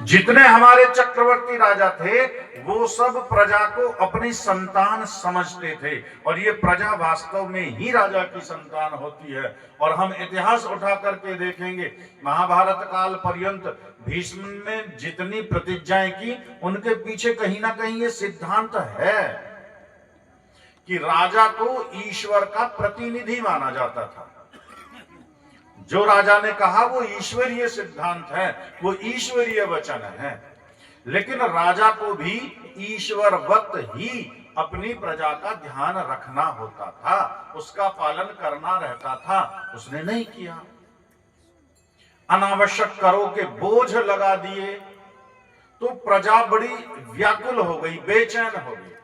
जितने हमारे चक्रवर्ती राजा थे वो सब प्रजा को अपनी संतान समझते थे, और ये प्रजा वास्तव में ही राजा की संतान होती है। और हम इतिहास उठा करके देखेंगे, महाभारत काल पर्यंत भीष्म ने जितनी प्रतिज्ञाएं की उनके पीछे कहीं ना कहीं ये सिद्धांत है कि राजा को ईश्वर का प्रतिनिधि माना जाता था। जो राजा ने कहा वो ईश्वरीय सिद्धांत है, वो ईश्वरीय वचन है। लेकिन राजा को भी ईश्वरवत ही अपनी प्रजा का ध्यान रखना होता था, उसका पालन करना रहता था। उसने नहीं किया, अनावश्यक करों के बोझ लगा दिए तो प्रजा बड़ी व्याकुल हो गई, बेचैन हो गई।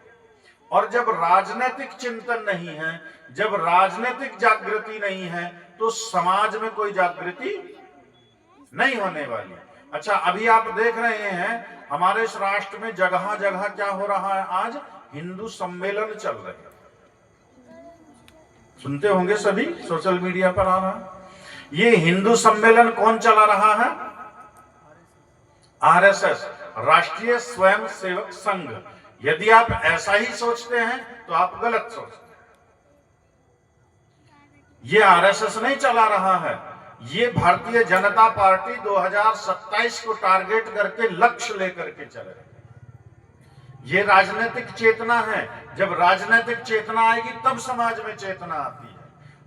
और जब राजनीतिक चिंतन नहीं है, जब राजनीतिक जागृति नहीं है, तो समाज में कोई जागृति नहीं होने वाली। अच्छा, अभी आप देख रहे हैं हमारे इस राष्ट्र में जगह जगह क्या हो रहा है, आज हिंदू सम्मेलन चल रहे हैं। सुनते होंगे सभी, सोशल मीडिया पर आ रहा है। ये हिंदू सम्मेलन कौन चला रहा है? आरएसएस, राष्ट्रीय स्वयंसेवक संघ। यदि आप ऐसा ही सोचते हैं तो आप गलत सोचते हैं। ये आरएसएस नहीं चला रहा है, ये भारतीय जनता पार्टी 2027 को टारगेट करके लक्ष्य लेकर के चल रही है। ये राजनीतिक चेतना है। जब राजनीतिक चेतना आएगी तब समाज में चेतना आती है।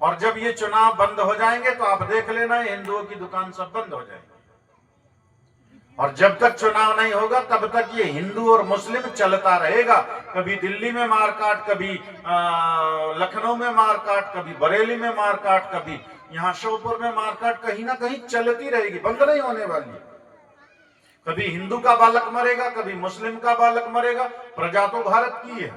और जब ये चुनाव बंद हो जाएंगे तो आप देख लेना, हिंदुओं की दुकान सब बंद हो जाएगी। और जब तक चुनाव नहीं होगा तब तक ये हिंदू और मुस्लिम चलता रहेगा। कभी दिल्ली में मारकाट, कभी लखनऊ में मारकाट, कभी बरेली में मारकाट, कभी यहाँ श्योपुर में मारकाट, कहीं ना कहीं चलती रहेगी, बंद नहीं होने वाली है। कभी हिंदू का बालक मरेगा, कभी मुस्लिम का बालक मरेगा। प्रजा तो भारत की है।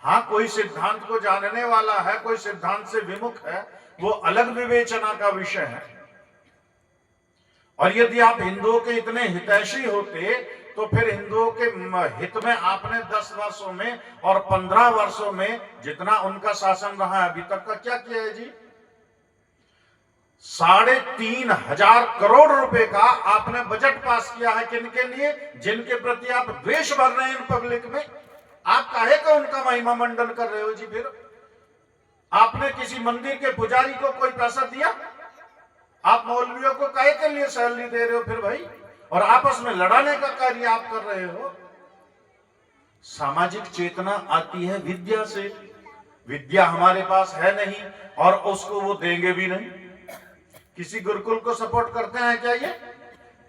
हाँ, कोई सिद्धांत को जानने वाला है, कोई सिद्धांत से विमुख है, वो अलग विवेचना का विषय है। और यदि आप हिंदुओं के इतने हितैषी होते तो फिर हिंदुओं के हित में आपने 10 वर्षों में और 15 वर्षों में जितना उनका शासन रहा है अभी तक का क्या किया है जी? 3,500 करोड़ रुपए का आपने बजट पास किया है। किनके लिए? जिनके प्रति आप द्वेष भर रहे हैं पब्लिक में। आप काहे का उनका महिमा मंडन कर रहे हो जी? फिर आपने किसी मंदिर के पुजारी को कोई पैसा दिया? आप मौलवियों को काहे के लिए सैलरी दे रहे हो फिर भाई? और आपस में लड़ाने का कार्य आप कर रहे हो। सामाजिक चेतना आती है विद्या से। विद्या हमारे पास है नहीं और उसको वो देंगे भी नहीं। किसी गुरुकुल को सपोर्ट करते हैं क्या ये?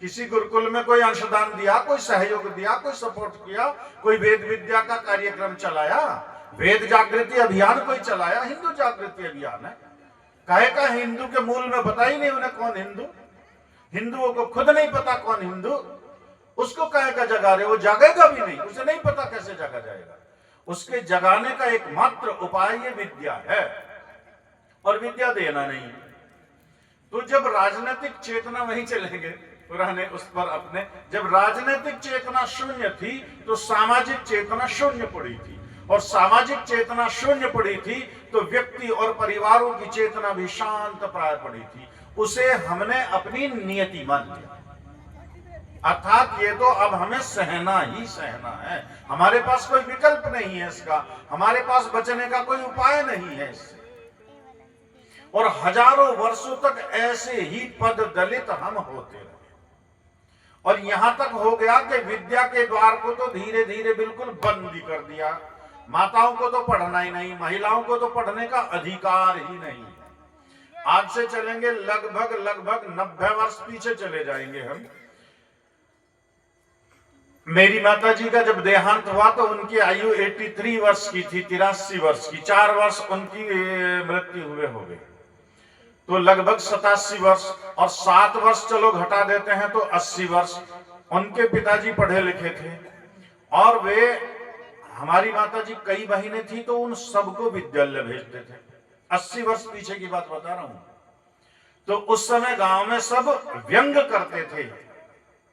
किसी गुरुकुल में कोई अंशदान दिया, कोई सहयोग दिया, कोई सपोर्ट किया, कोई वेद विद्या का कार्यक्रम चलाया, वेद जागृति अभियान कोई चलाया? हिंदू जागृति अभियान है। काहे का हिंदू के मूल में पता ही नहीं उन्हें कौन हिंदू। हिंदुओं को खुद नहीं पता कौन हिंदू, उसको काहे का जगा रहे? वो जागेगा भी नहीं, उसे नहीं पता कैसे जगा जाएगा। उसके जगाने का एकमात्र उपाय ये विद्या है, और विद्या देना नहीं है। तो जब राजनीतिक चेतना वहीं चलेंगे पुराने उस पर अपने, जब राजनीतिक चेतना शून्य थी तो सामाजिक चेतना शून्य पड़ी थी, और सामाजिक चेतना शून्य पड़ी थी तो व्यक्ति और परिवारों की चेतना भी शांत प्राय पड़ी थी। उसे हमने अपनी नियति मान लिया, अर्थात ये तो अब हमें सहना ही सहना है। हमारे पास कोई विकल्प नहीं है इसका, हमारे पास बचने का कोई उपाय नहीं है इससे। और हजारों वर्षों तक ऐसे ही पद दलित हम होते रहे, और यहां तक हो गया कि विद्या के द्वार को तो धीरे धीरे बिल्कुल बंद ही कर दिया। माताओं को तो पढ़ना ही नहीं, महिलाओं को तो पढ़ने का अधिकार ही नहीं है। आज से चलेंगे लगभग 90 वर्ष पीछे चले जाएंगे हम। मेरी माताजी का जब देहांत हुआ तो उनकी आयु 83 वर्ष की थी, 83 वर्ष की। 4 वर्ष उनकी मृत्यु हुए हो गए, तो लगभग 87 वर्ष। और 7 वर्ष चलो घटा देते हैं तो 80 वर्ष। उनके पिताजी पढ़े लिखे थे, और वे, हमारी माताजी कई बहनें थी तो उन सबको विद्यालय भेजते थे। 80 वर्ष पीछे की बात बता रहा हूं। तो उस समय गांव में सब व्यंग करते थे,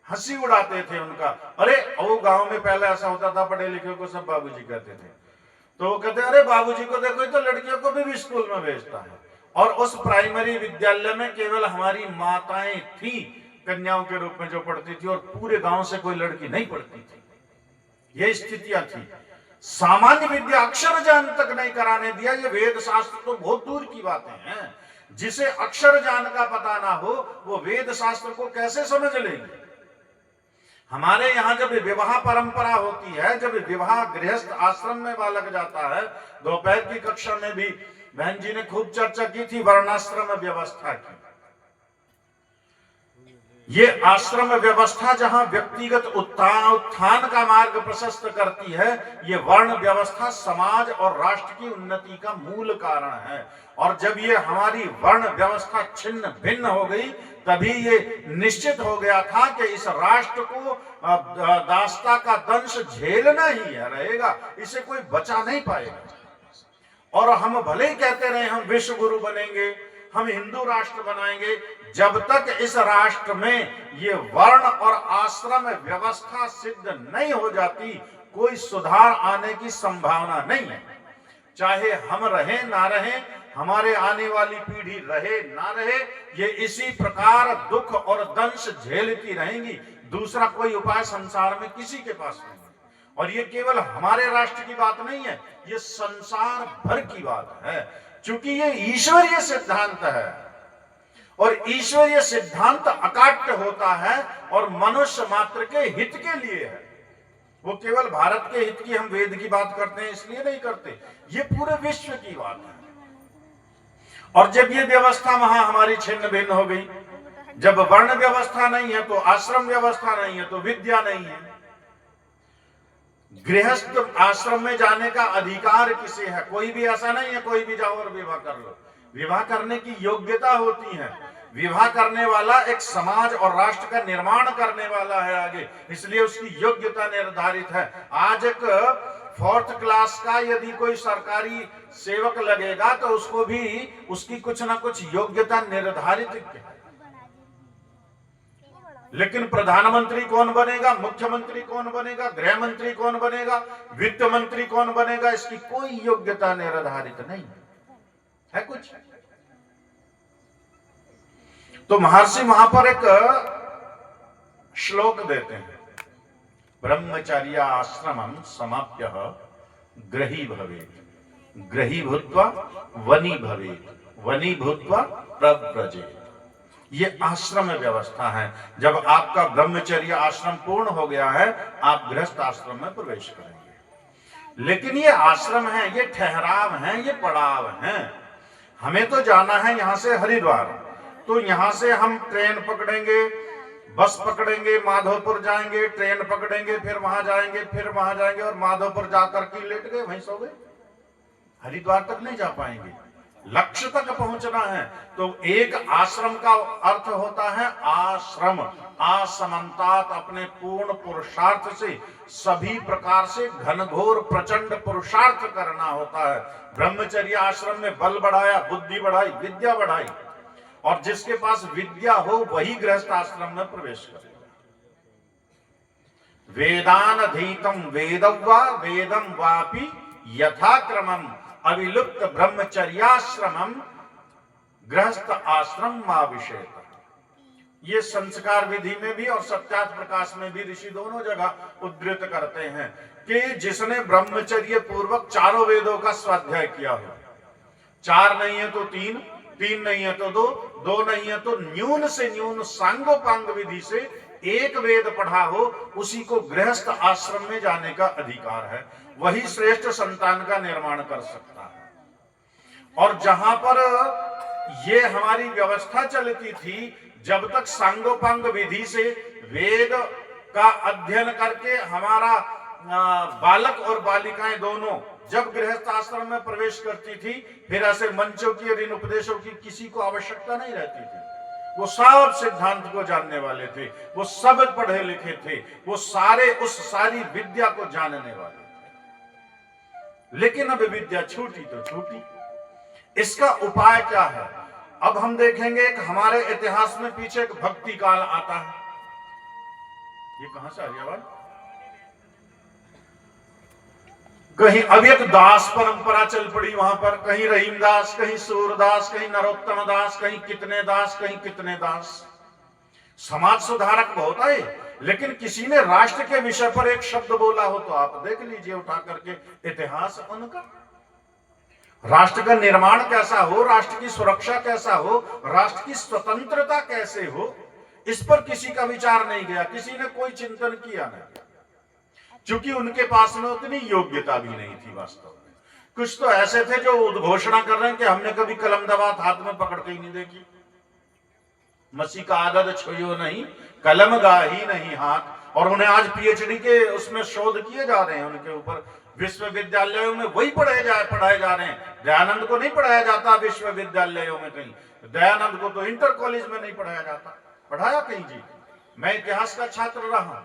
हंसी उड़ाते थे उनका। अरे वो गांव में पहले ऐसा होता था, पढ़े लिखे को सब बाबूजी कहते थे। तो वो कहते अरे बाबूजी को देखो, तो लड़कियों को भी स्कूल में भेजता है। और उस प्राइमरी विद्यालय में केवल हमारी माताएं थी कन्याओं के रूप में जो पढ़ती थी और पूरे गांव से कोई लड़की नहीं पढ़ती थी। ये स्थितियां थी। सामान्य विद्या अक्षर ज्ञान तक नहीं कराने दिया। ये वेद शास्त्र तो बहुत दूर की बातें हैं। जिसे अक्षर ज्ञान का पता ना हो वो वेद शास्त्र को कैसे समझ लेंगे। हमारे यहाँ जब विवाह परंपरा होती है, जब विवाह गृहस्थ आश्रम में बालक जाता है, दोपहर की कक्षा में भी बहन जी ने खूब चर्चा की थी वर्णाश्रम व्यवस्था की। ये आश्रम व्यवस्था जहां व्यक्तिगत उत्थान का मार्ग प्रशस्त करती है, ये वर्ण व्यवस्था समाज और राष्ट्र की उन्नति का मूल कारण है। और जब ये हमारी वर्ण व्यवस्था छिन्न भिन्न हो गई, तभी ये निश्चित हो गया था कि इस राष्ट्र को दासता का दंश झेलना ही रहेगा, इसे कोई बचा नहीं पाएगा। और हम भले ही कहते रहे हम विश्व गुरु बनेंगे, हम हिंदू राष्ट्र बनाएंगे, जब तक इस राष्ट्र में ये वर्ण और आश्रम व्यवस्था सिद्ध नहीं हो जाती, कोई सुधार आने की संभावना नहीं है। चाहे हम रहे ना रहे, हमारे आने वाली पीढ़ी रहे ना रहे, ये इसी प्रकार दुख और दंश झेलती रहेंगी। दूसरा कोई उपाय संसार में किसी के पास नहीं है। और ये केवल हमारे राष्ट्र की बात नहीं है, ये संसार भर की बात है। क्योंकि ये ईश्वरीय सिद्धांत है और ईश्वरीय सिद्धांत अकाट्य होता है और मनुष्य मात्र के हित के लिए है। वो केवल भारत के हित की हम वेद की बात करते हैं इसलिए नहीं करते, ये पूरे विश्व की बात है। और जब ये व्यवस्था वहां हमारी छिन्न भिन्न हो गई, जब वर्ण व्यवस्था नहीं है तो आश्रम व्यवस्था नहीं है तो विद्या नहीं है। गृहस्थ आश्रम में जाने का अधिकार किसे है? कोई भी ऐसा नहीं है कोई भी जाओ और विवाह कर लो। विवाह करने की योग्यता होती है। विवाह करने वाला एक समाज और राष्ट्र का निर्माण करने वाला है आगे, इसलिए उसकी योग्यता निर्धारित है। आज एक 4th क्लास का यदि कोई सरकारी सेवक लगेगा तो उसको भी उसकी कुछ ना कुछ योग्यता निर्धारित है। लेकिन प्रधानमंत्री कौन बनेगा, मुख्यमंत्री कौन बनेगा, गृह मंत्री कौन बनेगा, वित्त मंत्री कौन बनेगा, इसकी कोई योग्यता निर्धारित नहीं है कुछ। तो महर्षि वहां पर एक श्लोक देते हैं, ब्रह्मचर्य आश्रमं समाप्य ग्रही भवेत्, ग्रही भूत्वा वनी भवेत्, वनी भूत्वा प्रव्रजेत्। ये आश्रम व्यवस्था है। जब आपका ब्रह्मचर्य आश्रम पूर्ण हो गया है, आप गृहस्थ आश्रम में प्रवेश करेंगे। लेकिन ये आश्रम है, ये ठहराव है, ये पड़ाव है। हमें तो जाना है यहां से हरिद्वार, तो यहां से हम ट्रेन पकड़ेंगे, बस पकड़ेंगे, माधोपुर जाएंगे, ट्रेन पकड़ेंगे, फिर वहां जाएंगे, फिर वहां जाएंगे और माधोपुर जाकर के लेट गए, वहीं सो गए, हरिद्वार तक नहीं जा पाएंगे। लक्ष्य तक पहुंचना है तो एक आश्रम का अर्थ होता है आश्रम, आसमंतात, अपने पूर्ण पुरुषार्थ से सभी प्रकार से घनघोर प्रचंड पुरुषार्थ करना होता है। ब्रह्मचर्य आश्रम में बल बढ़ाया, बुद्धि बढ़ाई, विद्या बढ़ाई, और जिसके पास विद्या हो वही गृहस्थ आश्रम में प्रवेश करेगा। वेदानधीतम वेदव्वा वेदम वापि यथाक्रमम अविलुप्त ब्रह्मचर्याश्रमम गृहस्थ आश्रम माविशेत। ये संस्कार विधि में भी और सत्यार्थ प्रकाश में भी ऋषि दोनों जगह उद्धृत करते हैं कि जिसने ब्रह्मचर्य पूर्वक चारों वेदों का स्वाध्याय किया हो, 4 नहीं है तो 3, 3 नहीं है तो 2, 2 नहीं है तो न्यून से न्यून सांगोपांग विधि से एक वेद पढ़ा हो, उसी को गृहस्थ आश्रम में जाने का अधिकार है। वही श्रेष्ठ संतान का निर्माण कर सकता है। और जहां पर ये हमारी व्यवस्था चलती थी, जब तक सांगोपांग विधि से वेद का अध्ययन करके हमारा बालक और बालिकाएं दोनों जब गृहस्थ आश्रम में प्रवेश करती थी, फिर ऐसे मंचों की और इन उपदेशों की किसी को आवश्यकता नहीं रहती थी। वो सब सिद्धांत को जानने वाले थे, वो सब पढ़े लिखे थे, वो सारे उस सारी विद्या को जानने वाले थे। लेकिन अब विद्या छूटी तो छूटी। इसका उपाय क्या है? अब हम देखेंगे कि हमारे इतिहास में पीछे एक भक्ति काल आता है। ये कहां से आ रही आवाज? कहीं अब एक दास परंपरा चल पड़ी वहां पर, कहीं रहीमदास, कहीं सूरदास, कहीं नरोत्तम दास, कहीं कितने दास, कहीं कितने दास। समाज सुधारक बहुत आए, लेकिन किसी ने राष्ट्र के विषय पर एक शब्द बोला हो तो आप देख लीजिए उठा करके इतिहास उनका। राष्ट्र का निर्माण कैसा हो, राष्ट्र की सुरक्षा कैसा हो, राष्ट्र की स्वतंत्रता कैसे हो, इस पर किसी का विचार नहीं गया, किसी ने कोई चिंतन किया नहीं, क्योंकि उनके पास में उतनी योग्यता भी नहीं थी वास्तव में। कुछ तो ऐसे थे जो उद्घोषणा कर रहे हैं कि हमने कभी कलम दवात हाथ में पकड़ के ही नहीं देखी, मसीह का आदत छोयो नहीं, कलम गाही नहीं हाथ। और उन्हें आज पीएचडी के उसमें शोध किए जा रहे हैं उनके ऊपर, विश्वविद्यालयों में वही पढ़ाए जा रहे हैं। दयानंद को नहीं पढ़ाया जाता विश्वविद्यालयों में कहीं, दयानंद को तो इंटर कॉलेज में नहीं पढ़ाया जाता, पढ़ाया कहीं जी। मैं इतिहास का छात्र रहा,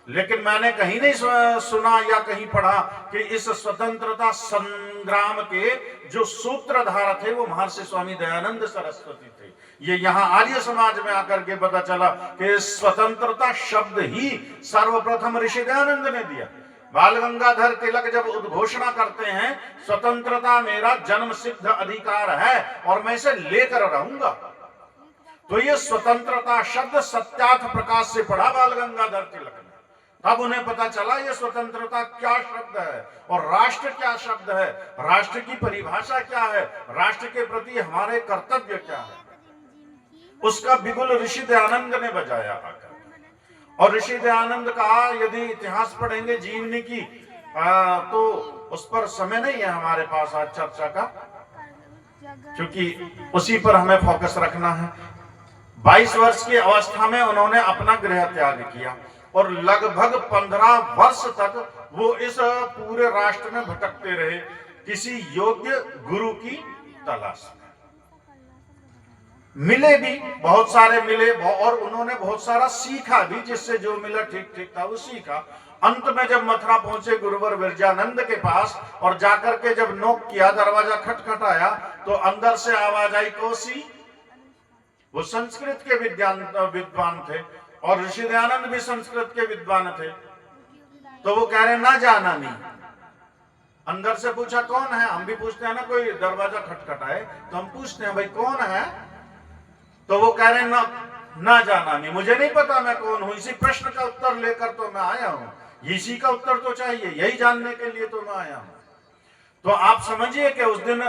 लेकिन मैंने कहीं नहीं सुना या कहीं पढ़ा कि इस स्वतंत्रता संग्राम के जो सूत्रधार थे वो महर्षि स्वामी दयानंद सरस्वती थे। ये यहाँ आर्य समाज में आकर के पता चला कि स्वतंत्रता शब्द ही सर्वप्रथम ऋषि दयानंद ने दिया। बाल गंगाधर तिलक जब उद्घोषणा करते हैं स्वतंत्रता मेरा जन्म सिद्ध अधिकार है और मैं इसे लेकर रहूंगा, तो ये स्वतंत्रता शब्द सत्यार्थ प्रकाश से पढ़ा बाल गंगाधर तिलक ने। तब उन्हें पता चला ये स्वतंत्रता क्या शब्द है और राष्ट्र क्या शब्द है, राष्ट्र की परिभाषा क्या है, राष्ट्र के प्रति हमारे कर्तव्य क्या है। उसका बिगुल ऋषि दयानंद ने बजाया आकर। और ऋषि दयानंद का यदि इतिहास पढ़ेंगे जीवनी की तो उस पर समय नहीं है हमारे पास आज चर्चा का, क्योंकि उसी पर हमें फोकस रखना है। 22 वर्ष की अवस्था में उन्होंने अपना गृह त्याग किया और लगभग 15 वर्ष तक वो इस पूरे राष्ट्र में भटकते रहे किसी योग्य गुरु की तलाश में। मिले भी, बहुत सारे मिले और उन्होंने बहुत सारा सीखा भी, जिससे जो मिला ठीक ठीक था वो सीखा। अंत में जब मथुरा पहुंचे गुरुवर विरजानंद के पास और जाकर के जब नोक किया, दरवाजा खटखटाया, तो अंदर से आवाज आई कोसी। वो संस्कृत के विद्वान थे और ऋषि दयानंद भी संस्कृत के विद्वान थे। तो वो कह रहे ना जाना नहीं। अंदर से पूछा कौन है, हम भी पूछते हैं ना, कोई दरवाजा खटखटाए तो हम पूछते हैं भाई कौन है, तो वो कह रहे ना जाना नहीं, मुझे नहीं पता मैं कौन हूं, इसी प्रश्न का उत्तर लेकर तो मैं आया हूं, इसी का उत्तर तो चाहिए, यही जानने के लिए तो मैं आया हूं। तो आप समझिए कि उस दिन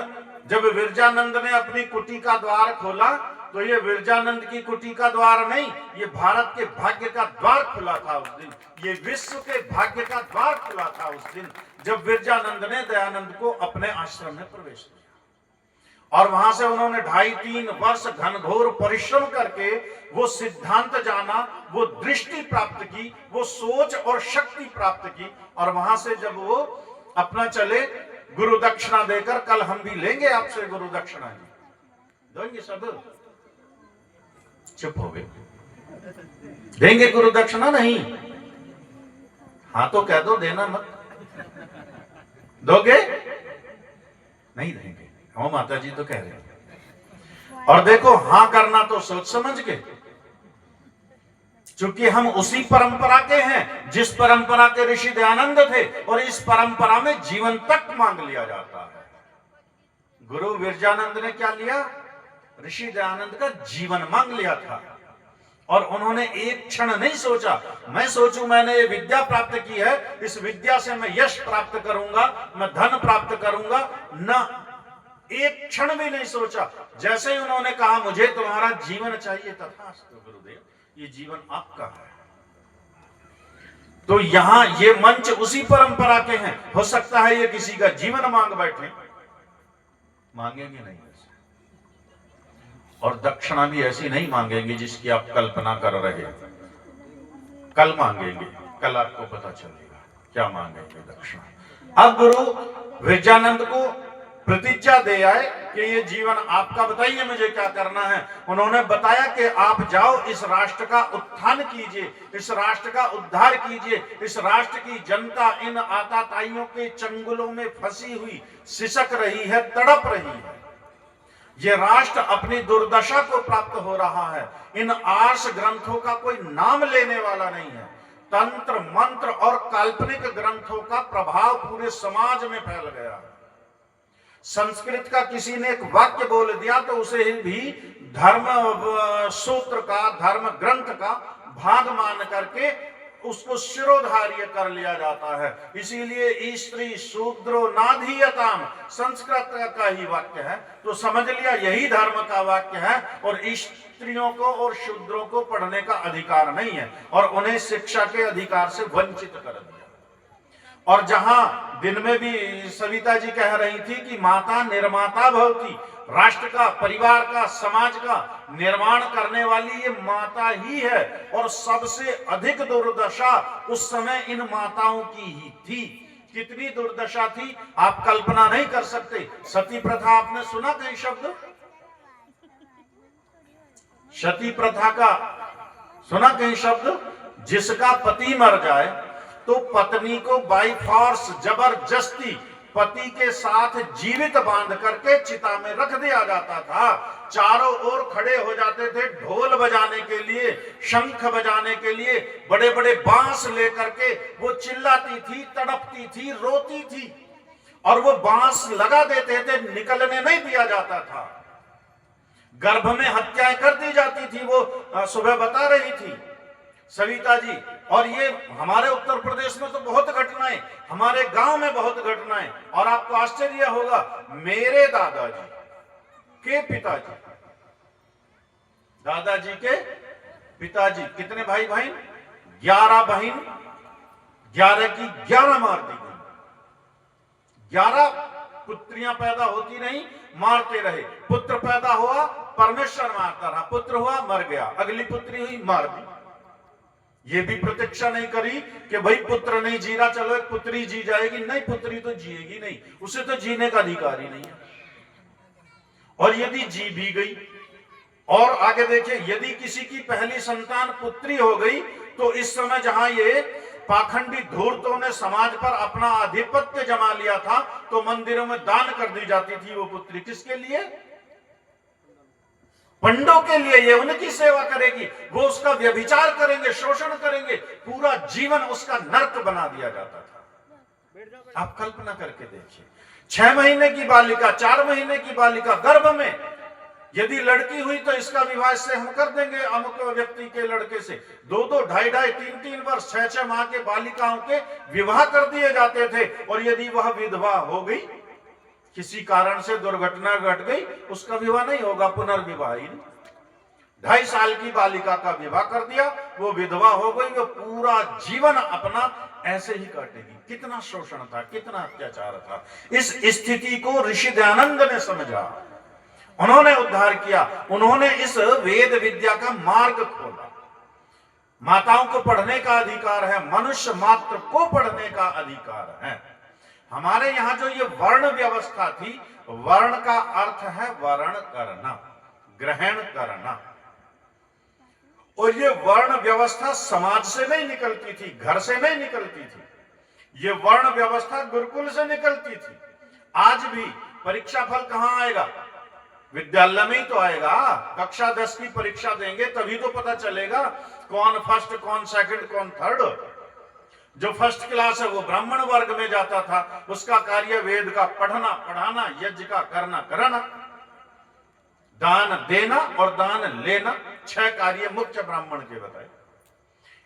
जब विरजानंद ने अपनी कुटी का द्वार खोला तो ये विरजानंद की कुटी का द्वार नहीं, ये भारत के भाग्य का द्वार खुला था उस दिन, ये विश्व के भाग्य का द्वार खुला था उस दिन जब विरजानंद ने दयानंद को अपने आश्रम में प्रवेश किया। और वहां से उन्होंने 2.5-3 वर्ष घनघोर परिश्रम करके वो सिद्धांत जाना, वो दृष्टि प्राप्त की, वो सोच और शक्ति प्राप्त की। और वहां से जब वो अपना चले गुरु दक्षिणा देकर, कल हम भी लेंगे आपसे गुरु दक्षिणा, देंगे सब, चुप हो गए, देंगे गुरु दक्षिणा नहीं? हाँ तो कह दो देना मत, दोगे? नहीं देंगे, हाँ माता जी तो कह रहे हैं। और देखो हाँ करना तो सोच समझ के, क्योंकि हम उसी परंपरा के हैं जिस परंपरा के ऋषि दयानंद थे और इस परंपरा में जीवन तक मांग लिया जाता है। गुरु विरजानंद ने क्या लिया? ऋषि दयानंद का जीवन मांग लिया था। और उन्होंने एक क्षण नहीं सोचा मैं सोचूं मैंने ये विद्या प्राप्त की है, इस विद्या से मैं यश प्राप्त करूंगा, मैं धन प्राप्त करूंगा, ना एक क्षण भी नहीं सोचा। जैसे ही उन्होंने कहा मुझे तुम्हारा जीवन चाहिए, तथास्तु गुरुदेव, ये जीवन आपका है। तो यहां ये मंच उसी परंपरा के हैं। हो सकता है ये किसी का जीवन मांग बैठे, मांगेंगे नहीं ऐसे। और दक्षिणा भी ऐसी नहीं मांगेंगे जिसकी आप कल्पना कर रहे हैं। कल मांगेंगे, कल आपको पता चलेगा क्या मांगेंगे दक्षिणा। अब गुरु विरजानंद को प्रतिज्ञा दे आए कि ये जीवन आपका, बताइए मुझे क्या करना है। उन्होंने बताया कि आप जाओ इस राष्ट्र का उत्थान कीजिए, इस राष्ट्र का उद्धार कीजिए, इस राष्ट्र की जनता इन आताताइयों के चंगुलों में फंसी हुई सिसक रही है, तड़प रही है। ये राष्ट्र अपनी दुर्दशा को प्राप्त हो रहा है। इन आर्ष ग्रंथों का कोई नाम लेने वाला नहीं है। तंत्र मंत्र और काल्पनिक ग्रंथों का प्रभाव पूरे समाज में फैल गया है। संस्कृत का किसी ने एक वाक्य बोल दिया तो उसे भी धर्म सूत्र का, धर्म ग्रंथ का भाग मान करके उसको शिरोधार्य कर लिया जाता है। इसीलिए स्त्री शूद्रो नाधीयताम संस्कृत का ही वाक्य है, तो समझ लिया यही धर्म का वाक्य है। और स्त्रियों को और शूद्रों को पढ़ने का अधिकार नहीं है और उन्हें शिक्षा के अधिकार से वंचित कर दिया। और जहां दिन में भी सविता जी कह रही थी कि माता निर्माता भवती, राष्ट्र का, परिवार का, समाज का निर्माण करने वाली ये माता ही है। और सबसे अधिक दुर्दशा उस समय इन माताओं की ही थी। कितनी दुर्दशा थी आप कल्पना नहीं कर सकते। सती प्रथा आपने सुना कहीं शब्द? सती प्रथा का सुना कहीं शब्द? जिसका पति मर जाए तो पत्नी को बाई फोर्स जबरदस्ती पति के साथ जीवित बांध करके चिता में रख दिया जाता था। चारों ओर खड़े हो जाते थे ढोल बजाने के लिए, शंख बजाने के लिए, बड़े बड़े बांस लेकर के वो चिल्लाती थी, तड़पती थी, रोती थी और वो बांस लगा देते थे, निकलने नहीं दिया जाता था। गर्भ में हत्याएं कर दी जाती थी। वो सुबह बता रही थी सविता जी। और ये हमारे उत्तर प्रदेश में तो बहुत घटनाएं, हमारे गांव में बहुत घटनाएं। और आपको आश्चर्य होगा, मेरे दादाजी के पिताजी, दादाजी के पिताजी, कितने भाई बहन? 11 बहन, 11 की 11 मार दी गई। 11 पुत्रियां पैदा होती नहीं, मारते रहे। पुत्र पैदा हुआ, परमेश्वर मारता रहा। पुत्र हुआ, मर गया। अगली पुत्री हुई, मार दी। ये भी प्रतीक्षा नहीं करी कि भाई पुत्र नहीं जी रहा, चलो एक पुत्री जी जाएगी। नहीं, पुत्री तो जिएगी नहीं, उसे तो जीने का अधिकार ही नहीं है। और यदि जी भी गई, और आगे देखिए, यदि किसी की पहली संतान पुत्री हो गई तो इस समय जहां ये पाखंडी धूर्तों ने समाज पर अपना आधिपत्य जमा लिया था तो मंदिरों में दान कर दी जाती थी वो पुत्री। किसके लिए? पंडों के लिए। ये उनकी सेवा करेगी, वो उसका व्यभिचार करेंगे, शोषण करेंगे, पूरा जीवन उसका नर्क बना दिया जाता था। आप कल्पना करके देखिए, 6 महीने की बालिका, 4 महीने की बालिका गर्भ में यदि लड़की हुई तो इसका विवाह से हम कर देंगे अमुक व्यक्ति के लड़के से। 2-2, 2.5-2.5, 3-3 वर्ष, 6-6 माह के बालिकाओं के विवाह कर दिए जाते थे। और यदि वह विधवा हो गई, किसी कारण से दुर्घटना घट गई, उसका विवाह नहीं होगा, पुनर्विवाह ही नहीं। 2.5 साल की बालिका का विवाह कर दिया, वो विधवा हो गई, वो पूरा जीवन अपना ऐसे ही काटेगी। कितना शोषण था, कितना अत्याचार था। इस स्थिति को ऋषि दयानंद ने समझा, उन्होंने उद्धार किया, उन्होंने इस वेद विद्या का मार्ग खोला। माताओं को पढ़ने का अधिकार है, मनुष्य मात्र को पढ़ने का अधिकार है। हमारे यहां जो ये वर्ण व्यवस्था थी, वर्ण का अर्थ है वर्ण करना, ग्रहण करना। और ये वर्ण व्यवस्था समाज से नहीं निकलती थी, घर से नहीं निकलती थी। ये वर्ण व्यवस्था गुरुकुल से निकलती थी। आज भी परीक्षा फल कहां आएगा? विद्यालय में ही तो आएगा। कक्षा 10 की परीक्षा देंगे तभी तो पता चलेगा कौन फर्स्ट, कौन सेकंड, कौन थर्ड। जो फर्स्ट क्लास है वो ब्राह्मण वर्ग में जाता था, उसका कार्य वेद का पढ़ना, पढ़ाना, यज्ञ का करना, कराना, दान देना और दान लेना, 6 कार्य मुख्य ब्राह्मण के बताए।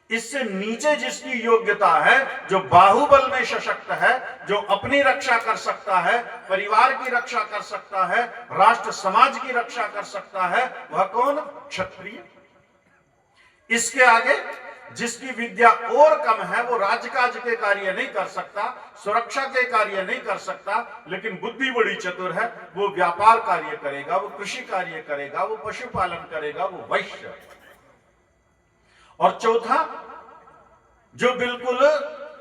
इससे नीचे जिसकी योग्यता है, जो बाहुबल में सशक्त है, जो अपनी रक्षा कर सकता है, परिवार की रक्षा कर सकता है, राष्ट्र समाज की रक्षा कर सकता है, वह कौन? क्षत्रिय। इसके आगे जिसकी विद्या और कम है, वो राजकाज के कार्य नहीं कर सकता, सुरक्षा के कार्य नहीं कर सकता, लेकिन बुद्धि बड़ी चतुर है, वो व्यापार कार्य करेगा, वो कृषि कार्य करेगा, वो पशुपालन करेगा, वो वैश्य। और चौथा, जो बिल्कुल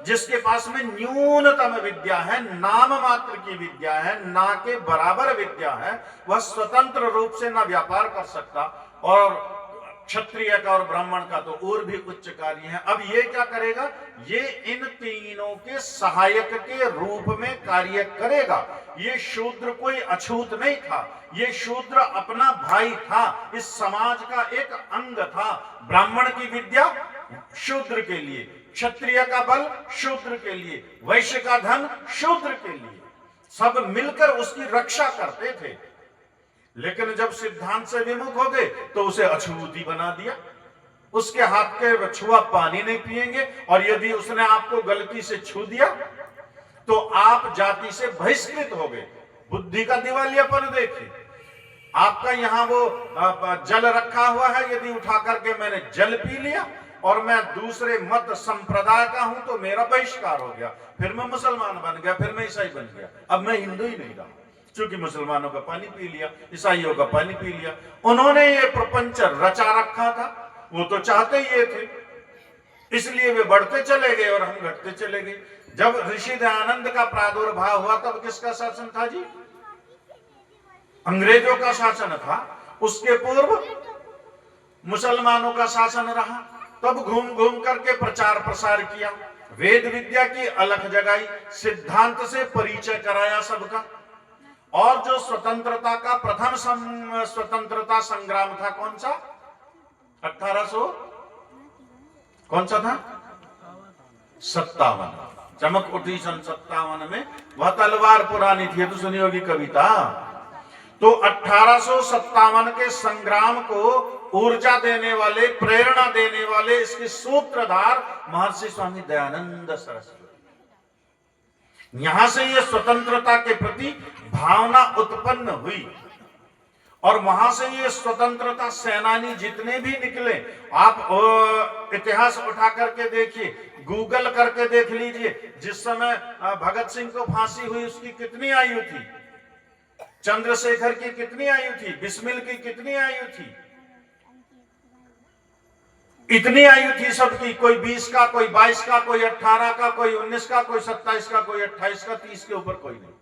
जिसके पास में न्यूनतम विद्या है, नाम मात्र की विद्या है, ना के बराबर विद्या है, वह स्वतंत्र रूप से ना व्यापार कर सकता, और क्षत्रिय का और ब्राह्मण का तो और भी उच्च कार्य है। अब ये क्या करेगा? ये इन तीनों के सहायक के रूप में कार्य करेगा। ये शूद्र कोई अछूत नहीं था, ये शूद्र अपना भाई था, इस समाज का एक अंग था। ब्राह्मण की विद्या शूद्र के लिए, क्षत्रिय का बल शूद्र के लिए, वैश्य का धन शूद्र के लिए। सब मिलकर उसकी रक्षा करते थे। लेकिन जब सिद्धांत से विमुख हो गए तो उसे अछूती बना दिया। उसके हाथ के छुआ पानी नहीं पिएंगे, और यदि उसने आपको गलती से छू दिया तो आप जाति से बहिष्कृत हो गए। बुद्धि का दिवालियापन देखिए। आपका यहां वो जल रखा हुआ है, यदि उठा करके मैंने जल पी लिया और मैं दूसरे मत संप्रदाय का हूं तो मेरा बहिष्कार हो गया, फिर मैं मुसलमान बन गया, फिर मैं ईसाई बन गया, अब मैं हिंदू ही नहीं रहा, क्योंकि मुसलमानों का पानी पी लिया, ईसाइयों का पानी पी लिया। उन्होंने ये प्रपंच रचा रखा था, वो तो चाहते ही ये थे, इसलिए वे बढ़ते चले गए और हम घटते चले गए। जब ऋषि दयानंद का प्रादुर्भाव हुआ तब किसका शासन था जी? अंग्रेजों का शासन था। उसके पूर्व मुसलमानों का शासन रहा। तब घूम घूम करके प्रचार प्रसार किया, वेद विद्या की अलख जगाई, सिद्धांत से परिचय कराया सबका। और जो स्वतंत्रता का प्रथम स्वतंत्रता संग्राम था, कौन सा? 1800 कौन सा था? 57। चमक उठी सन 57 में। वह तलवार पुरानी थी, तो सुनी होगी कविता। तो 1857 के संग्राम को ऊर्जा देने वाले, प्रेरणा देने वाले इसके सूत्रधार महर्षि स्वामी दयानंद सरस्वती। यहां से ये स्वतंत्रता के प्रति भावना उत्पन्न हुई, और वहां से ये स्वतंत्रता सेनानी जितने भी निकले, आप इतिहास उठा करके देखिए, गूगल करके देख लीजिए। जिस समय भगत सिंह को फांसी हुई उसकी कितनी आयु थी? चंद्रशेखर की कितनी आयु थी? बिस्मिल की कितनी आयु थी? इतनी आयु थी सबकी। कोई 20 का, कोई 22 का, कोई 18 का, कोई 19 का, कोई 27 का, कोई 28 का, 30 के ऊपर कोई नहीं।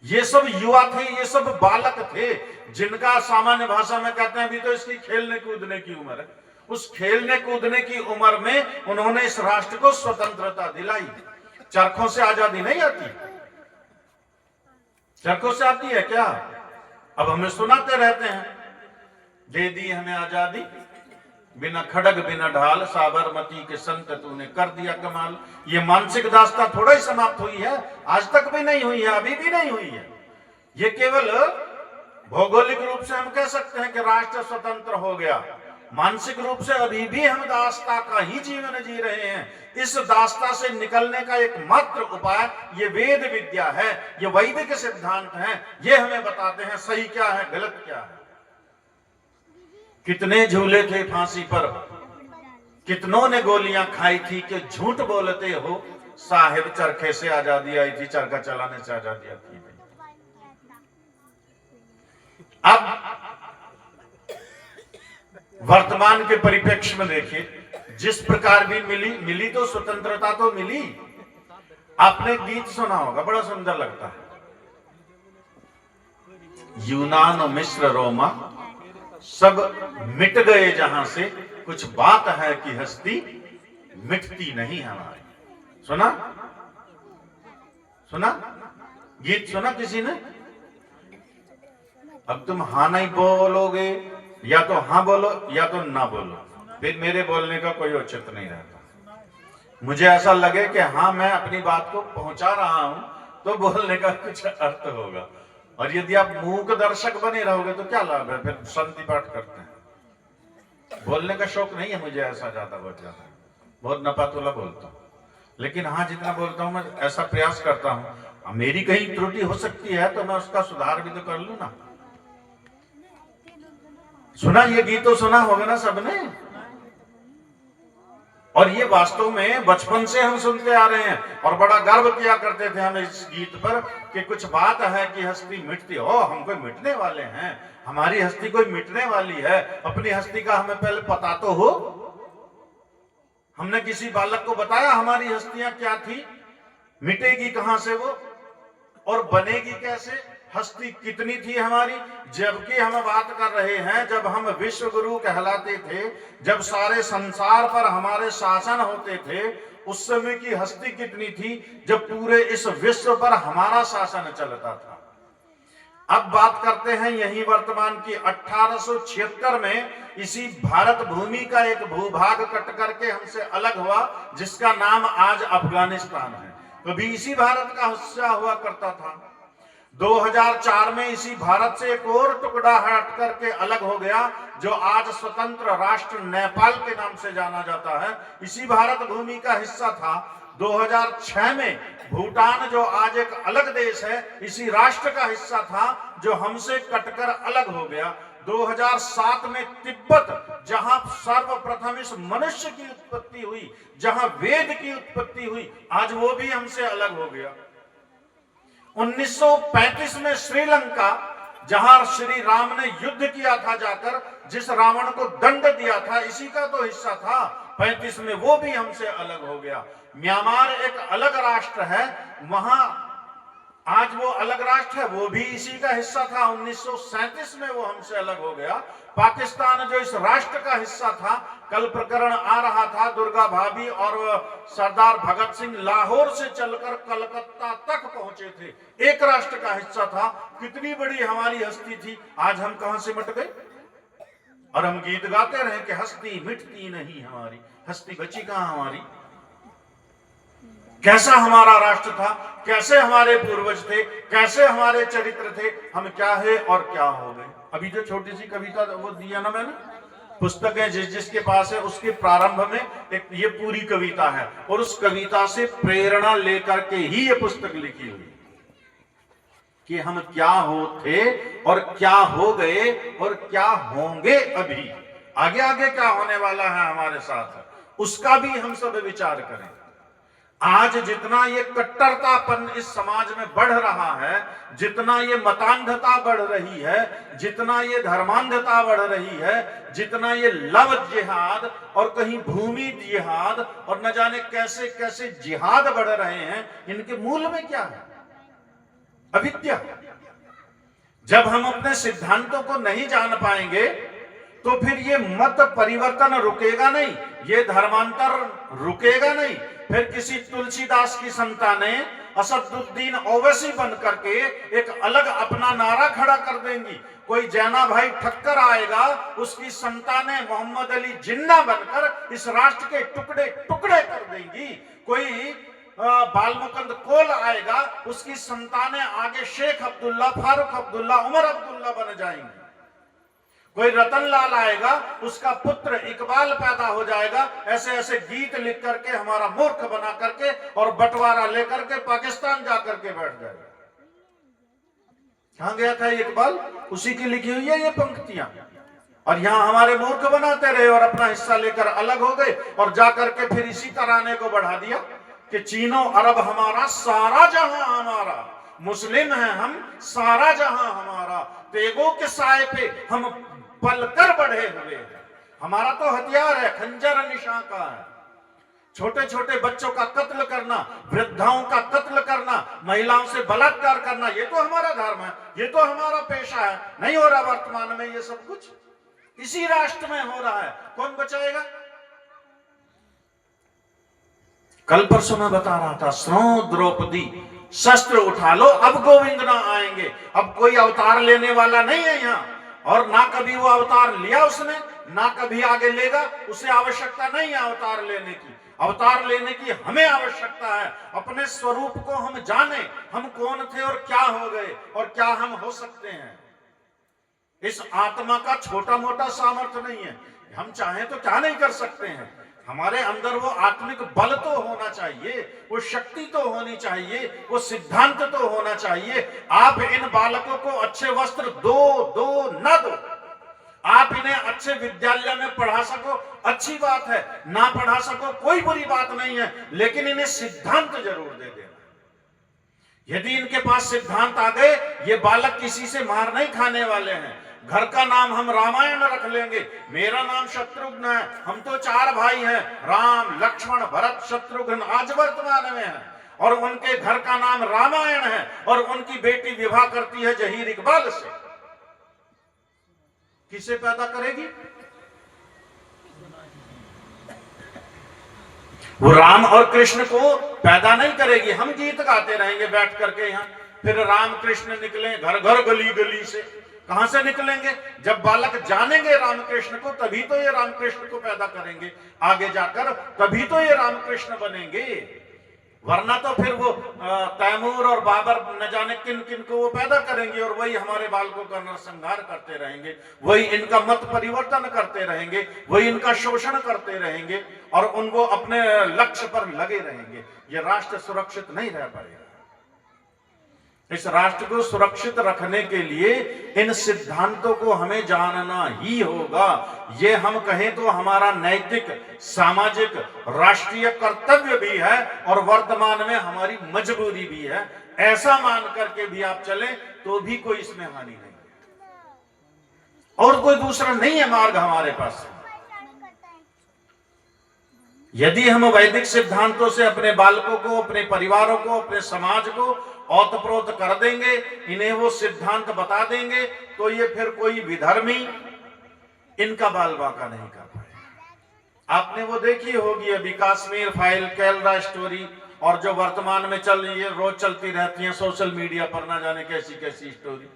ये सब युवा थे, ये सब बालक थे, जिनका सामान्य भाषा में कहते हैं अभी तो इसकी खेलने कूदने की उम्र है। उस खेलने कूदने की उम्र में उन्होंने इस राष्ट्र को स्वतंत्रता दिलाई। चरखों से आजादी नहीं आती? चरखों से आती है क्या? अब हमें सुनाते रहते हैं, दे दी हमें आजादी, बिना खड़ग बिना ढाल, साबरमती के संत तूने कर दिया कमाल। ये मानसिक दास्तां थोड़ा ही समाप्त हुई है, आज तक भी नहीं हुई है, अभी भी नहीं हुई है। ये केवल भौगोलिक रूप से हम कह सकते हैं कि राष्ट्र स्वतंत्र हो गया, मानसिक रूप से अभी भी हम दास्ता का ही जीवन जी रहे हैं। इस दास्ता से निकलने का एकमात्र उपाय ये वेद विद्या है, ये वैदिक सिद्धांत है। ये हमें बताते हैं सही क्या है, गलत क्या है। कितने झूले थे फांसी पर, कितनों ने गोलियां खाई थी कि झूठ बोलते हो साहिब, चरखे से आजादी आई थी, चरखा चलाने से आजादी आती है। अब वर्तमान के परिप्रेक्ष्य में देखिए, जिस प्रकार भी मिली तो स्वतंत्रता तो मिली। आपने गीत सुना होगा, बड़ा सुंदर लगता है, यूनान मिस्र रोमा सब मिट गए जहां से, कुछ बात है कि हस्ती मिटती नहीं हमारी। सुना? सुना गीत? सुना किसी ने? अब तुम हाँ नहीं बोलोगे, या तो हाँ बोलो या तो ना बोलो, फिर मेरे बोलने का कोई औचित्य नहीं रहता। मुझे ऐसा लगे कि हाँ मैं अपनी बात को पहुंचा रहा हूं तो बोलने का कुछ अर्थ होगा, और यदि आप मूक दर्शक बने रहोगे तो क्या लाभ है? फिर शांति पाठ करते हैं। बोलने का शौक नहीं है मुझे ऐसा, ज्यादा बहुत नपातुला बोलता हूँ, लेकिन हाँ जितना बोलता हूँ मैं ऐसा प्रयास करता हूँ, मेरी कहीं त्रुटि हो सकती है तो मैं उसका सुधार भी तो कर लूं ना। सुना ये गीत तो सुना होगा ना सबने, और ये वास्तव में बचपन से हम सुनते आ रहे हैं, और बड़ा गर्व किया करते थे हम इस गीत पर कि कुछ बात है कि हस्ती मिटती हो, हम कोई मिटने वाले हैं, हमारी हस्ती कोई मिटने वाली है। अपनी हस्ती का हमें पहले पता तो हो। हमने किसी बालक को बताया हमारी हस्तियां क्या थी, मिटेगी कहां से वो, और बनेगी कैसे, हस्ती कितनी थी हमारी। जबकि हम बात कर रहे हैं जब हम विश्व गुरु कहलाते थे, जब सारे संसार पर हमारे शासन होते थे, उस समय की हस्ती कितनी थी जब पूरे इस विश्व पर हमारा शासन चलता था। अब बात करते हैं यही वर्तमान की। 1876 में इसी भारत भूमि का एक भूभाग कट करके हमसे अलग हुआ, जिसका नाम आज अफगानिस्तान है। कभी इसी भारत का हिस्सा हुआ करता था। 2004 में इसी भारत से एक और टुकड़ा हट करके अलग हो गया, जो आज स्वतंत्र राष्ट्र नेपाल के नाम से जाना जाता है। इसी भारत भूमि का हिस्सा था। 2006 में भूटान, जो आज एक अलग देश है, इसी राष्ट्र का हिस्सा था, जो हमसे कटकर अलग हो गया। 2007 में तिब्बत, जहां सर्वप्रथम इस मनुष्य की उत्पत्ति हुई, जहां वेद की उत्पत्ति हुई, आज वो भी हमसे अलग हो गया। 1935 में श्रीलंका, जहां श्री राम ने युद्ध किया था जाकर, जिस रावण को दंड दिया था, इसी का तो हिस्सा था। 35 में वो भी हमसे अलग हो गया। म्यांमार एक अलग राष्ट्र है, वहां आज वो अलग राष्ट्र है, वो भी इसी का हिस्सा था। 1937 में वो हमसे अलग हो गया। पाकिस्तान, जो इस राष्ट्र का हिस्सा था, कल प्रकरण आ रहा था, दुर्गा भाभी और सरदार भगत सिंह लाहौर से चलकर कलकत्ता तक पहुंचे थे, एक राष्ट्र का हिस्सा था। कितनी बड़ी हमारी हस्ती थी, आज हम कहां से मिट गए। और हम गीत गाते रहे कि हस्ती मिटती नहीं हमारी, हस्ती बची कहां हमारी। कैसा हमारा राष्ट्र था, कैसे हमारे पूर्वज थे, कैसे हमारे चरित्र थे, हम क्या है और क्या हो गए। अभी जो छोटी सी कविता वो दिया ना मैंने, पुस्तक है जिसके पास है, उसके प्रारंभ में एक ये पूरी कविता है, और उस कविता से प्रेरणा लेकर के ही ये पुस्तक लिखी हुई कि हम क्या होते और क्या हो गए और क्या होंगे, अभी आगे आगे क्या होने वाला है हमारे साथ, उसका भी हम सब विचार करें। आज जितना ये कट्टरतापन इस समाज में बढ़ रहा है, जितना ये मतांधता बढ़ रही है, जितना ये धर्मांधता बढ़ रही है, जितना ये लव जिहाद और कहीं भूमि जिहाद और न जाने कैसे कैसे जिहाद बढ़ रहे हैं, इनके मूल में क्या है? अविद्या। जब हम अपने सिद्धांतों को नहीं जान पाएंगे तो फिर ये मत परिवर्तन रुकेगा नहीं, ये धर्मांतर रुकेगा नहीं। फिर किसी तुलसीदास की संतानें असदुद्दीन ओवैसी बन करके एक अलग अपना नारा खड़ा कर देंगी। कोई जैना भाई ठक्कर आएगा, उसकी संतानें मोहम्मद अली जिन्ना बनकर इस राष्ट्र के टुकड़े टुकड़े कर देंगी। कोई बालमुकंद कोल आएगा, उसकी संतानें आगे शेख अब्दुल्ला, फारूक अब्दुल्ला, उमर अब्दुल्ला बन जाएंगी। कोई रतन लाल आएगा, उसका पुत्र इकबाल पैदा हो जाएगा। ऐसे ऐसे गीत लिख करके हमारा मूर्ख बना करके और बंटवारा लेकर के पाकिस्तान जाकर के बैठ जाएगा। कहां गया था इकबाल? उसी की लिखी हुई है ये पंक्तियां। और यहां हमारे मूर्ख बनाते रहे और अपना हिस्सा लेकर अलग हो गए, और जाकर के फिर इसी तराने को बढ़ा दिया कि चीनो अरब हमारा, सारा जहां हमारा, मुस्लिम हैं हम, सारा जहां हमारा, तेगों के साए पे हम पलकर बढ़े हुए हैं। हमारा तो हथियार है, खंजर निशां का है। छोटे छोटे बच्चों का कत्ल करना, वृद्धाओं का कत्ल करना, महिलाओं से बलात्कार करना, ये तो हमारा धर्म है, ये तो हमारा पेशा है। नहीं हो रहा वर्तमान में ये सब कुछ, इसी राष्ट्र में हो रहा है। कौन बचाएगा? कल परसों मैं बता रहा था, श्रो द्रौपदी शस्त्र उठा लो, अब गोविंद ना आएंगे। अब कोई अवतार लेने वाला नहीं है यहाँ, और ना कभी वो अवतार लिया उसने, ना कभी आगे लेगा। उसे आवश्यकता नहीं है अवतार लेने की। अवतार लेने की हमें आवश्यकता है। अपने स्वरूप को हम जाने, हम कौन थे और क्या हो गए और क्या हम हो सकते हैं। इस आत्मा का छोटा मोटा सामर्थ्य नहीं है। हम चाहें तो क्या नहीं कर सकते हैं। हमारे अंदर वो आत्मिक बल तो होना चाहिए, वो शक्ति तो होनी चाहिए, वो सिद्धांत तो होना चाहिए। आप इन बालकों को अच्छे वस्त्र दो न दो, आप इन्हें अच्छे विद्यालय में पढ़ा सको, अच्छी बात है, ना पढ़ा सको कोई बुरी बात नहीं है, लेकिन इन्हें सिद्धांत जरूर दे देना। यदि इनके पास सिद्धांत आ गए, ये बालक किसी से मार नहीं खाने वाले हैं। घर का नाम हम रामायण रख लेंगे, मेरा नाम शत्रुघ्न है, हम तो 4 भाई हैं, राम लक्ष्मण भरत शत्रुघ्न आज वर्तमान में है, और उनके घर का नाम रामायण है, और उनकी बेटी विवाह करती है जहीर इकबाल से। किसे पैदा करेगी? वो राम और कृष्ण को पैदा नहीं करेगी। हम गीत गाते रहेंगे बैठ करके यहाँ, फिर राम कृष्ण निकले घर घर गली गली से। कहां से निकलेंगे? जब बालक जानेंगे रामकृष्ण को, तभी तो ये रामकृष्ण को पैदा करेंगे आगे जाकर, तभी तो ये रामकृष्ण बनेंगे। वरना तो फिर वो तैमूर और बाबर न जाने किन किन को वो पैदा करेंगे और वही हमारे बालकों का नरसंहार करते रहेंगे, वही इनका मत परिवर्तन करते रहेंगे, वही इनका शोषण करते रहेंगे और उनको अपने लक्ष्य पर लगे रहेंगे। ये राष्ट्र सुरक्षित नहीं रह पाएगा। इस राष्ट्र को सुरक्षित रखने के लिए इन सिद्धांतों को हमें जानना ही होगा। ये हम कहें तो हमारा नैतिक, सामाजिक, राष्ट्रीय कर्तव्य भी है और वर्तमान में हमारी मजबूरी भी है। ऐसा मान करके भी आप चलें तो भी कोई इसमें हानि नहीं है और कोई दूसरा नहीं है मार्ग हमारे पास। यदि हम वैदिक सिद्धांतों से अपने बालकों को, अपने परिवारों को, अपने समाज को ओतप्रोत कर देंगे, इन्हें वो सिद्धांत बता देंगे, तो ये फिर कोई विधर्मी इनका बाल बांका नहीं कर पाएगा। आपने वो देखी होगी अभी कश्मीर फाइल, केरला स्टोरी, और जो वर्तमान में चल रही है, रोज चलती रहती है सोशल मीडिया पर, ना जाने कैसी कैसी स्टोरी।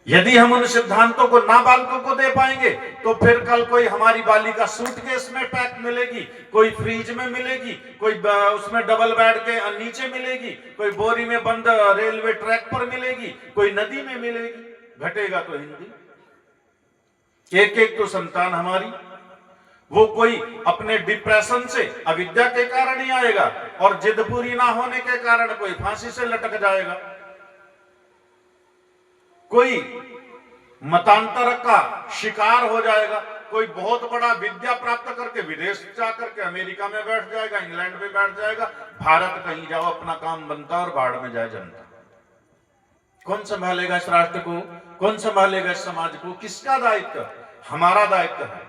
यदि हम उन सिद्धांतों को नाबालकों को दे पाएंगे तो फिर कल कोई हमारी बालिका सूटकेस में पैक मिलेगी, कोई फ्रीज में मिलेगी, कोई उसमें डबल बेड के नीचे मिलेगी, कोई बोरी में बंद रेलवे ट्रैक पर मिलेगी, कोई नदी में मिलेगी। घटेगा तो हिंदी। एक एक तो संतान हमारी, वो कोई अपने डिप्रेशन से, अविद्या के कारण ही आएगा और जिद पूरी ना होने के कारण कोई फांसी से लटक जाएगा, कोई मतांतर का शिकार हो जाएगा, कोई बहुत बड़ा विद्या प्राप्त करके विदेश जाकर के अमेरिका में बैठ जाएगा, इंग्लैंड में बैठ जाएगा, भारत कहीं जाओ अपना काम बनता और बाढ़ में जाए जनता। कौन संभालेगा इस राष्ट्र को? कौन संभालेगा इस समाज को? किसका दायित्व? हमारा दायित्व है।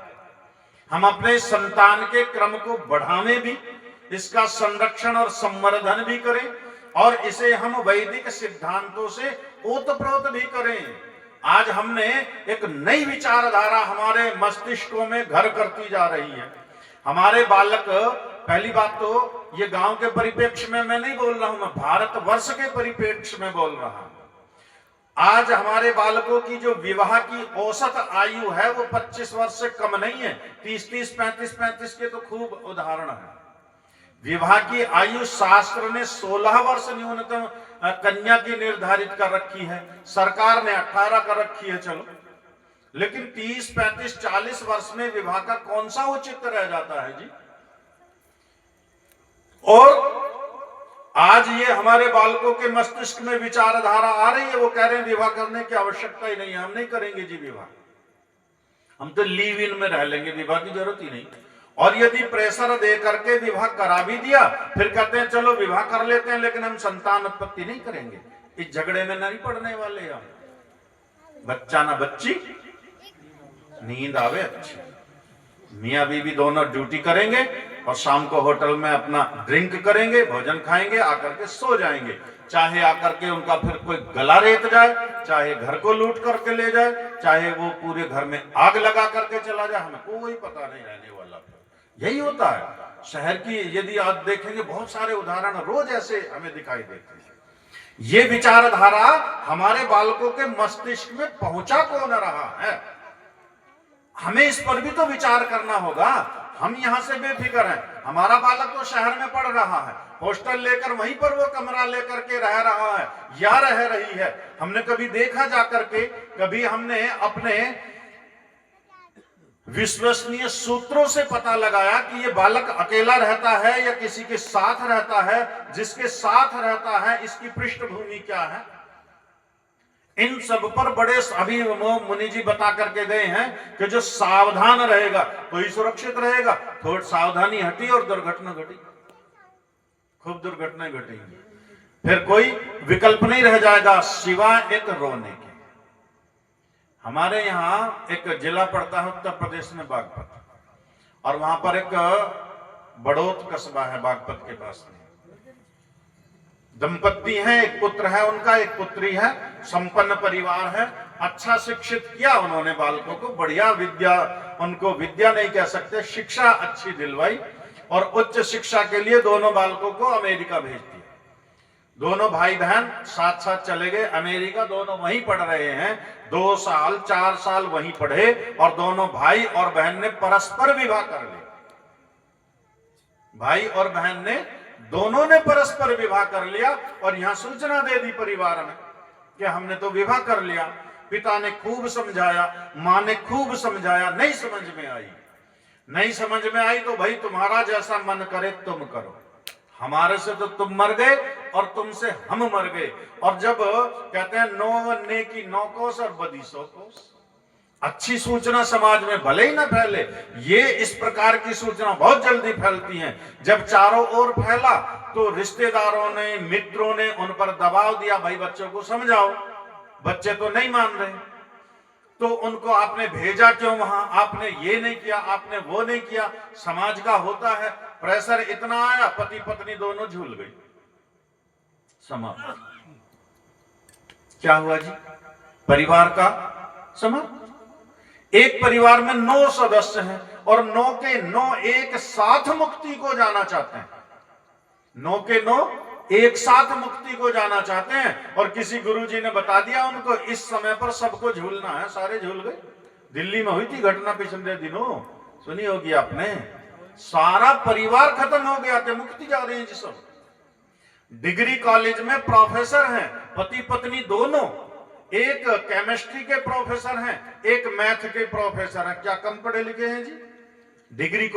हम अपने संतान के क्रम को बढ़ाने भी, इसका संरक्षण और संवर्धन भी करें और इसे हम वैदिक सिद्धांतों से ओतप्रोत भी करें। आज हमने एक नई विचारधारा हमारे मस्तिष्कों में घर करती जा रही है। हमारे बालक, पहली बात तो ये गांव के परिप्रेक्ष्य में मैं नहीं बोल रहा हूं, मैं भारतवर्ष के परिप्रेक्ष्य में बोल रहा हूं। आज हमारे बालकों की जो विवाह की औसत आयु है वो 25 वर्ष से कम नहीं है। 30-30, 35-35 के तो खूब उदाहरण है। विवाह की आयु शास्त्र ने 16 वर्ष न्यूनतम कन्या की निर्धारित कर रखी है, सरकार ने 18 कर रखी है। चलो, लेकिन 30, 35, 40 वर्ष में विवाह का कौन सा औचित्य रह जाता है जी? और आज ये हमारे बालकों के मस्तिष्क में विचारधारा आ रही है, वो कह रहे हैं विवाह करने की आवश्यकता ही नहीं है, हम नहीं करेंगे जी विवाह, हम तो लिव इन में रह लेंगे, विवाह की जरूरत ही नहीं। और यदि प्रेशर दे करके विवाह करा भी दिया, फिर कहते हैं चलो विवाह कर लेते हैं लेकिन हम संतान उत्पत्ति नहीं करेंगे। इस झगड़े में नहीं पड़ने वाले हम। बच्चा ना बच्ची, नींद आवे अच्छी, मियां बीवी दोनों ड्यूटी करेंगे और शाम को होटल में अपना ड्रिंक करेंगे, भोजन खाएंगे, आकर के सो जाएंगे। चाहे आकर के उनका फिर कोई गला रेत जाए, चाहे घर को लूट करके ले जाए, चाहे वो पूरे घर में आग लगा करके चला जाए, हमें कोई पता नहीं रहने वाला। यही होता है शहर की। यदि आप देखेंगे बहुत सारे उदाहरण रोज ऐसे हमें दिखाई देते हैं। ये विचारधारा हमारे बालकों के मस्तिष्क में पहुंचा कौन रहा है? हमें इस पर भी तो विचार करना होगा। हम यहां से बेफिक्र हैं, हमारा बालक तो शहर में पढ़ रहा है, हॉस्टल लेकर वहीं पर वो कमरा लेकर के रह रहा है या रह रही है। हमने कभी देखा जाकर के, कभी हमने अपने विश्वसनीय सूत्रों से पता लगाया कि ये बालक अकेला रहता है या किसी के साथ रहता है? जिसके साथ रहता है इसकी पृष्ठभूमि क्या है? इन सब पर बड़े अभी मुनि जी बता करके गए हैं कि जो सावधान रहेगा तो ही सुरक्षित रहेगा। थोड़ी सावधानी हटी और दुर्घटना घटी, खूब दुर्घटनाएं घटेंगी, फिर कोई विकल्प नहीं रह जाएगा सिवाय एक रोने के। हमारे यहाँ एक जिला पड़ता है उत्तर प्रदेश में बागपत, और वहां पर एक बड़ौत कस्बा है बागपत के पास में। दंपत्ति हैं, एक पुत्र है उनका, एक पुत्री है, संपन्न परिवार है, अच्छा शिक्षित किया उन्होंने बालकों को, बढ़िया विद्या, उनको विद्या नहीं कह सकते, शिक्षा अच्छी दिलवाई और उच्च शिक्षा के लिए दोनों बालकों को अमेरिका भेज दिया। दोनों भाई बहन साथ साथ चले गए अमेरिका, दोनों वहीं पढ़ रहे हैं, 2 साल 4 साल वहीं पढ़े और दोनों भाई और बहन ने परस्पर विवाह कर लिया। भाई और बहन ने दोनों ने परस्पर विवाह कर लिया और यहां सूचना दे दी परिवार में कि हमने तो विवाह कर लिया। पिता ने खूब समझाया, मां ने खूब समझाया, नहीं समझ में आई। नहीं समझ में आई तो भाई तुम्हारा जैसा मन करे तुम करो, हमारे से तो तुम मर गए और तुमसे हम मर गए। और जब कहते हैं नो नेकी 9 कोस और बदी 100 कोस, अच्छी सूचना समाज में भले ही ना फैले, ये इस प्रकार की सूचना बहुत जल्दी फैलती हैं। जब चारों ओर फैला तो रिश्तेदारों ने, मित्रों ने उन पर दबाव दिया, भाई बच्चों को समझाओ, बच्चे तो नहीं मान रहे, तो उनको आपने भेजा क्यों वहां, आपने ये नहीं किया, आपने वो नहीं किया। समाज का होता है, प्रेशर इतना आया, पति पत्नी दोनों झूल गई, समाप्त। क्या हुआ जी? परिवार का समाप्त। एक परिवार में 9 सदस्य हैं और 9 के 9 एक साथ मुक्ति को जाना चाहते हैं, 9 के 9 एक साथ मुक्ति को जाना चाहते हैं। और किसी गुरुजी ने बता दिया उनको इस समय पर सबको झूलना है, सारे झूल गए। दिल्ली में हुई थी घटना पिछले दिनों, सुनी होगी आपने, सारा परिवार खत्म हो गया थे, मुक्ति जा रही है जी सब। डिग्री कॉलेज में प्रोफेसर हैं, पति पत्नी दोनों, एक केमिस्ट्री के प्रोफेसर हैं, एक मैथ के प्रोफेसर हैं। क्या कम पढ़े लिखे हैं जी? डिग्री